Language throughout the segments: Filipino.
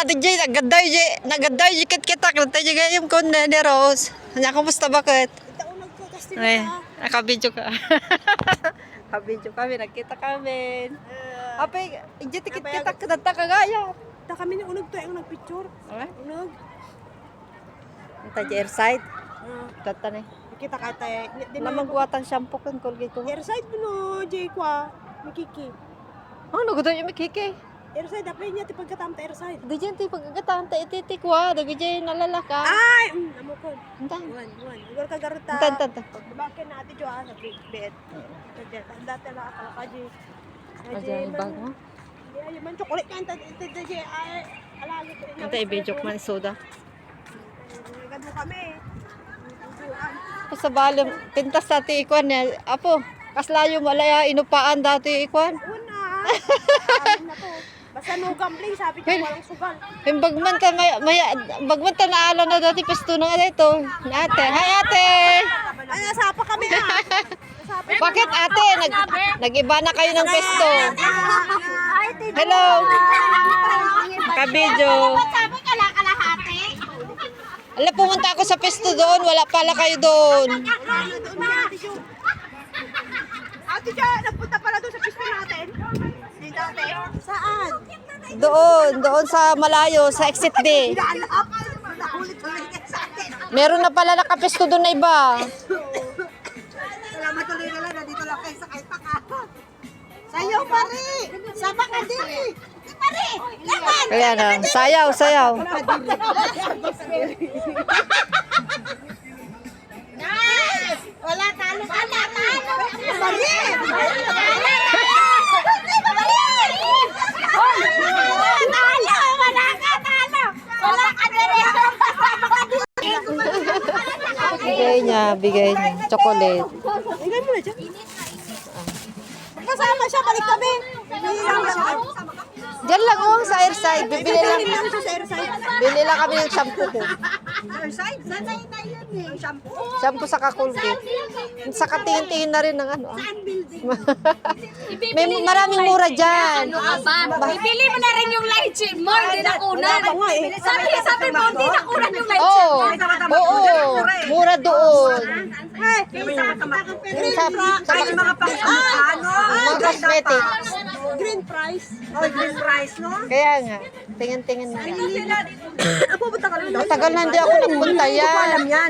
DJ, nagaday kita yung kun ni Rose. Nya kumusta bakit? Ay, nakabidyo ka. Nakabidyo kami, nagkita kami. Apay, ijit kita kadata kagaya. Ta kami ni unog to ang nagpicture. Unog. Anta airside. Data ni. Kita kata Namang buwatan shampoo kan Colgate ko. airside no jay kwa mikiki. Ano gudo yung mikiki? Airside dapat niya ti pagkatam ta airside. Diyan ti pagkatan ta ititikwa, dagiti nalalaka. Ay, amo ko. Antan. Wan. Igar ka garuta. Antan. Bakit na ati jo sa big bed. Dati la akala ka ji. Ajan bag mo. Ay, man chocolate kan ta ji ay alagi ko. Anta ibejok man soda. Gado kami. Sa balim, pintas sa ti ikwan niya. Apo, kaslayo malaya inupaan dati ikwan. Una. Na to. Basta no gambling sabi ko walang sugal. Yung bagman ta naala na dati pesto na nga dito. Ate, hi ate! Ay, nasapa kami ha. Bakit ate? Nag-iba na kayo ng pesto. Hello! Kabidyo. Sabi kalahati. Ala, pumunta ako sa pesto doon. Wala pala kayo doon. Ate siya, nagpunta pala doon sa pista natin. Di dati. Saan? Doon sa malayo, sa exit D. Hinaalap. Nakulit-ulit ka sa atin. Meron na pala nakapesto doon na iba. Salamat tuloy na lang, nandito lang kayo sa kaipak ha. Sayo pare! Sama ka din! Pare! Laban! Kaya na, sayaw. Yes! Wala talo ka na! Pare! Bigay niya. Chocolate. Bigay mo na dyan. Kasama siya, balik kami. Diyan lang sa airside. Bibili lang. Bili lang kami ng shampoo ko. Airside? Saan tayo tayo yan eh? Shampoo? Shampoo sa Colgate. Sa katingin-tingin na rin ng ano. May maraming mura dyan. Ibili mo na rin yung lychee. More, di nakunan. Sabi mo, di nakunan yung lychee. Oo, mura doon. Sa mga mga cosmetics. Green price. Oh, green price, no? Kaya nga, tingin-tingin na. Pupunta ka lang. Matagal na hindi ako nagpunta yan. Alam yan.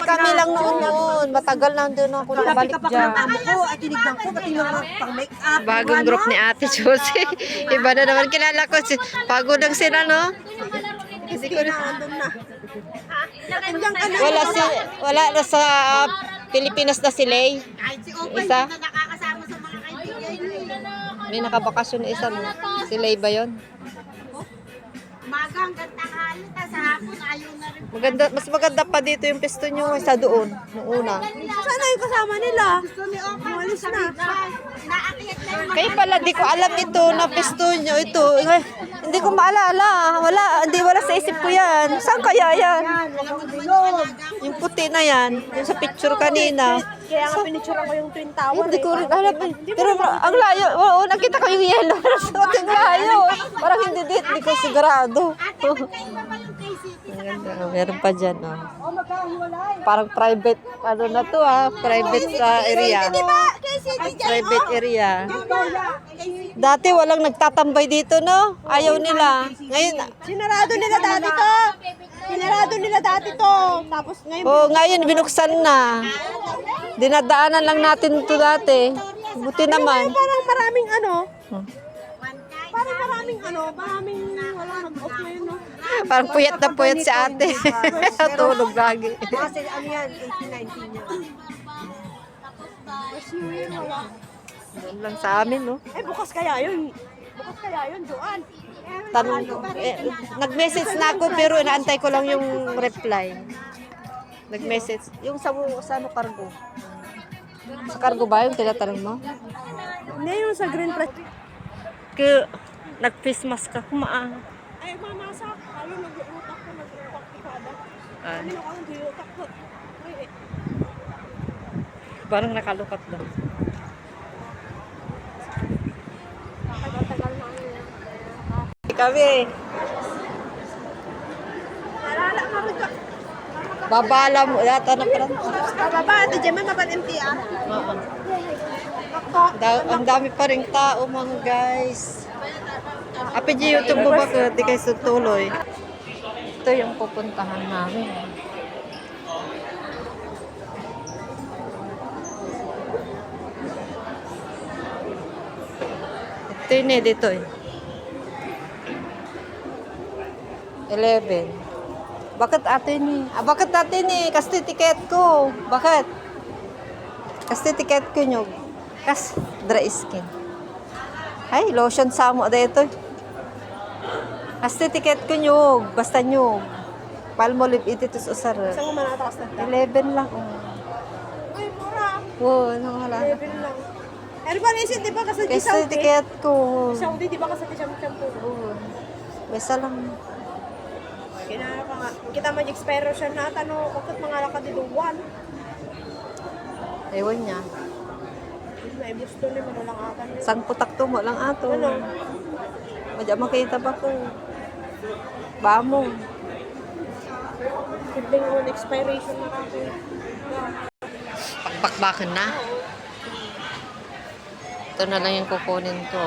Kami lang noon. Matagal na hindi ako nakabalik dyan. ko, at tinignan ko, pati mga pang-make up. Bagong group ni Ate Josie. Iba na naman kilala ko. Pagod lang sila, no? Hindi ko na, andun na. Nandiyan ka na. Wala na sa Pilipinas na si Lay. Isa. Nakakasama sa mga kaibigan. May nakabakasyon na isa, no? Si Lay ba yun? Magang gandang hali, sa hapon ayaw na rin. Mas maganda pa dito yung pesto nyo sa doon, nung una. Sana yung kasama nila? Umalis na. Kaya pala, di ko alam ito na pesto nyo. Ito, hindi ko maalala. Wala sa isip ko yan. Saan kaya yan? Yung puti na yan. Yung sa picture kanina. Kaya nga pinicturean ko yung Twin Tower. Hindi ko rin alam. Pero ang layo. Oo, nakita ko yung yellow. Ang layo. Parang hindi dito. Hindi ko sigurado. Meron pa dyan. Oh. Parang private. Ano na to private area. Private area. Dati walang nagtatambay dito, no? Ayaw nila. Ngayon, Sinarado nila dati to. Tapos ngayon. ngayon binuksan na. Dinadaanan lang natin ito dati. Buti naman. Parang maraming maraming wala nag-off ngayon, no? Parang puyat na puyat si ate. Tulog lagi. Kasi ano yan, 18-19 yan. First New Year, wala. Doon lang sa amin, no? Bukas kaya yun, Joan. Nag-message na ako pero inaantay ko lang yung reply. Nag-message. Yung sa cargo. Sa cargo ba yung tinatanong mo? Hindi yung sa Green Press. Nag-face mask ka. Kumaan. Ay, mamasak. Lalo nag-utak ko, nag-utak ko. Ano ako nag-utak ko? Parang nakalukat daw. Kami. Babala mo. Lahat na parang. Baba, ate Gemma, mabal MTR. Oo. Ang dami pa rin tao mga guys. Api di YouTube mo ba di kayo tutuloy? Ito yung pupuntahan namin. Ito yun dito eh. 11. Bakit ate ni? Bakit ate ni? Kasi tiket ko. Bakit? Kasi tiket ko nyo. Kas, dry skin. Ay, lotion sa mo dito. Kasi tiket ko nyo. Basta nyo. Palmolive ititus usar. Saan mo manatakas na? 11 lang. Ay, mura. Wow, ano wala. 11 lang. Ano ba naisip, di ba? Kasi di Kasi Saudi. tiket ko. Saudi, di ba? Kasi di shampoo. Oo. Basta lang. Kinaya pa nga. Kita mag-expire siya na. Tanong, bakit mga lakad dito? 1. Ewan niya. May gusto ni manulang atan. Sang putak to mo lang ato. Ano? Madya makita ba ko? Bamo. Sibling on expiration na ako. Pakbakbakan na. Ito na lang yung kukunin ko.